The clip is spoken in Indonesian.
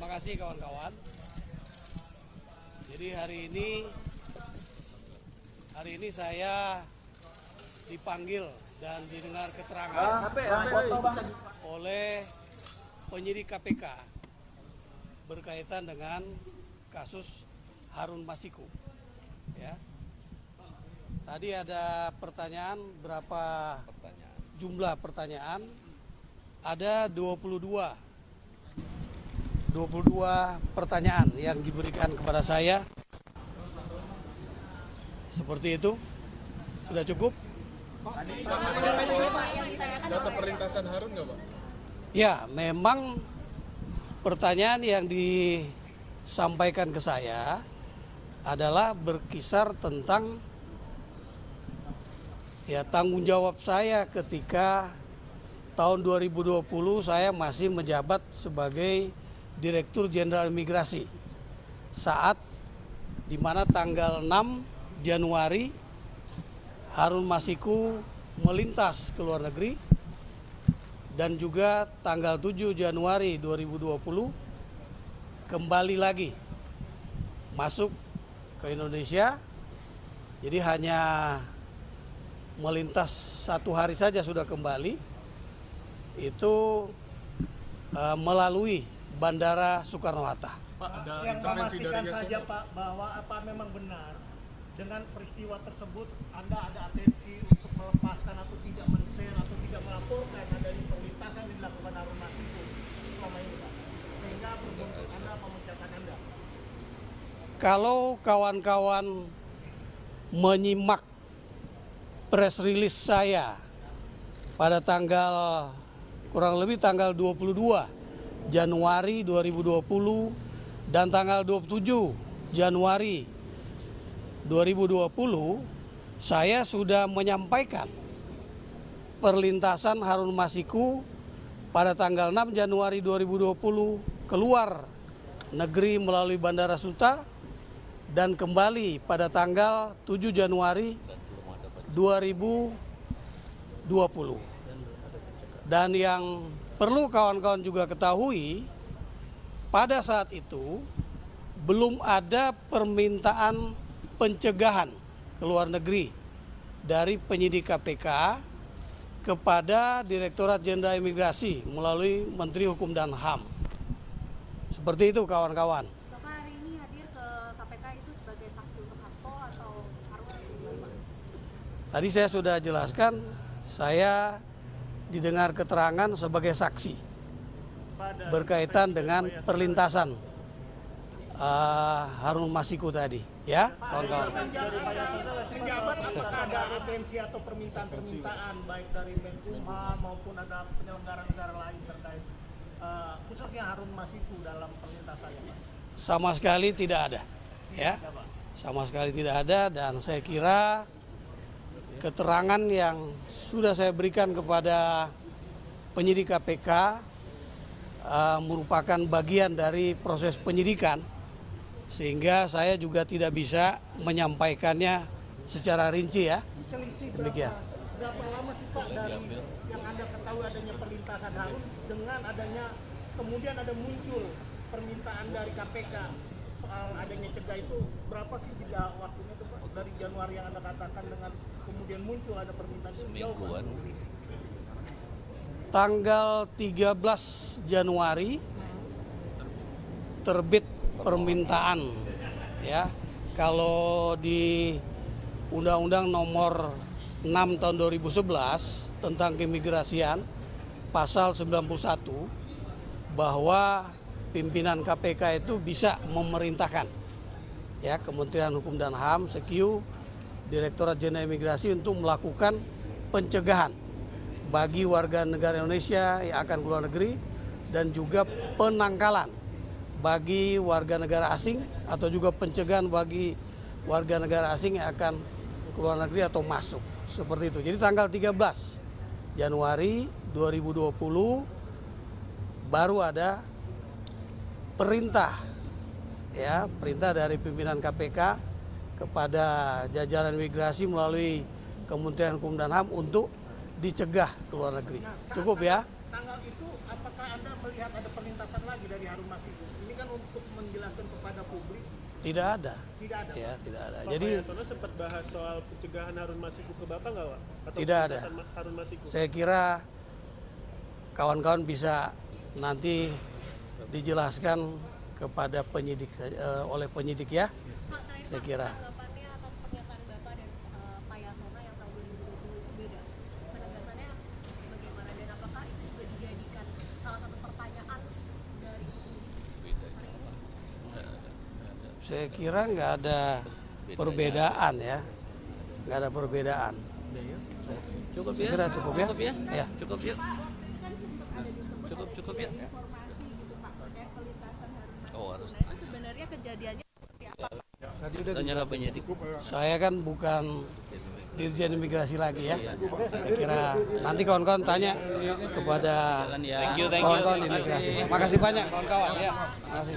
Terima kasih kawan-kawan. Jadi hari ini saya dipanggil dan didengar keterangan oleh penyidik KPK berkaitan dengan kasus Harun Masiku. Ya. Tadi ada pertanyaan, berapa jumlah pertanyaan? Ada 22 pertanyaan yang diberikan kepada saya. Seperti itu. Sudah cukup? Data perlintasan Harun nggak, Pak? Ya, memang pertanyaan yang disampaikan ke saya adalah berkisar tentang tanggung jawab saya ketika tahun 2020 saya masih menjabat sebagai Direktur Jenderal Imigrasi saat di mana tanggal 6 Januari Harun Masiku melintas ke luar negeri dan juga tanggal 7 Januari 2020 kembali lagi masuk ke Indonesia. Jadi hanya melintas 1 hari saja sudah kembali, itu melalui Bandara Soekarno-Hatta. Pak, ada yang memastikan saja Pak bahwa apa memang benar dengan peristiwa tersebut Anda ada atensi untuk melepaskan atau tidak men-share atau tidak melaporkan adanya perlintasan yang dilakukan Harun Masiku selama ini Pak, sehingga membentuk Anda memecahkan Anda. Kalau kawan-kawan menyimak press release saya pada kurang lebih tanggal 22 Januari 2020 dan tanggal 27 Januari 2020, saya sudah menyampaikan perlintasan Harun Masiku pada tanggal 6 Januari 2020 keluar negeri melalui Bandara Suta dan kembali pada tanggal 7 Januari 2020. Dan yang perlu kawan-kawan juga ketahui, pada saat itu belum ada permintaan pencegahan ke luar negeri dari penyidik KPK kepada Direktorat Jenderal Imigrasi melalui Menteri Hukum dan HAM. Seperti itu kawan-kawan. Bapak hari ini hadir ke KPK itu sebagai saksi untuk Hasto atau Harun? Tadi saya sudah jelaskan, saya didengar keterangan sebagai saksi berkaitan dengan perlintasan Harun Masiku tadi, ya kawan-kawan. Penjabat apakah ada atensi atau permintaan baik dari Menkumham maupun ada penyelenggara negara lain terkait khususnya Harun Masiku dalam perlintasannya Pak? Sama sekali tidak ada, ya. Sama sekali tidak ada, dan saya kira keterangan yang sudah saya berikan kepada penyidik KPK merupakan bagian dari proses penyidikan, sehingga saya juga tidak bisa menyampaikannya secara rinci, ya. Selisih Demikian. berapa lama sih Pak dari yang Anda ketahui adanya perlintasan Harun dengan adanya kemudian ada muncul permintaan dari KPK soal adanya cegah, itu berapa sih jeda waktunya itu Pak dari Januari yang Anda katakan dengan kemudian muncul ada permintaan? Semingguan. Tanggal 13 Januari terbit permintaan, ya. Kalau di Undang-Undang Nomor 6 tahun 2011 tentang keimigrasian pasal 91 bahwa pimpinan KPK itu bisa memerintahkan, ya, Kementerian Hukum dan HAM, Sekyu, Direktorat Jenderal Imigrasi untuk melakukan pencegahan bagi warga negara Indonesia yang akan keluar negeri dan juga penangkalan bagi warga negara asing atau juga pencegahan bagi warga negara asing yang akan keluar negeri atau masuk. Seperti itu. Jadi tanggal 13 Januari 2020 baru ada perintah, ya, perintah dari pimpinan KPK kepada jajaran imigrasi melalui Kementerian Hukum dan HAM untuk dicegah ke luar negeri. Cukup, ya. Tanggal itu apakah Anda melihat ada perlintasan lagi dari Harun Masiku? Ini kan untuk menjelaskan kepada publik. Tidak ada. Tidak ada. Ya, tidak ada. Pak Jadi Yasona sempat bahas soal pencegahan Harun Masiku ke Bapak nggak, Pak? Atau Tidak ada. penjelasan Harun Masiku? saya kira kawan-kawan bisa nanti dijelaskan kepada penyidik oleh penyidik ya. Pak, terakhir Saya Pak, kira. tanggapannya atas pernyataan Bapak dan Pak Yasona yang tahun 2020 itu beda. Penegasannya bagaimana dan apakah itu juga dijadikan salah satu pertanyaan dari hari ini? Saya kira nggak ada perbedaan ya, nggak ada perbedaan. Cukup Saya ya? kira cukup ya. Ya. Cukup ya? Ini kan sempat ada disebut Cukup ada ya? informasi gitu Pak terkait pelintasan Harun Masiku. Oh, harus. Nah itu sebenarnya kejadiannya seperti apa? Tanya ke penyidik. Saya kan bukan Dirjen Imigrasi lagi ya. Saya kira nanti kawan-kawan tanya kepada Thank you. kawan-kawan imigrasi. Makasih banyak kawan-kawan ya. Makasih.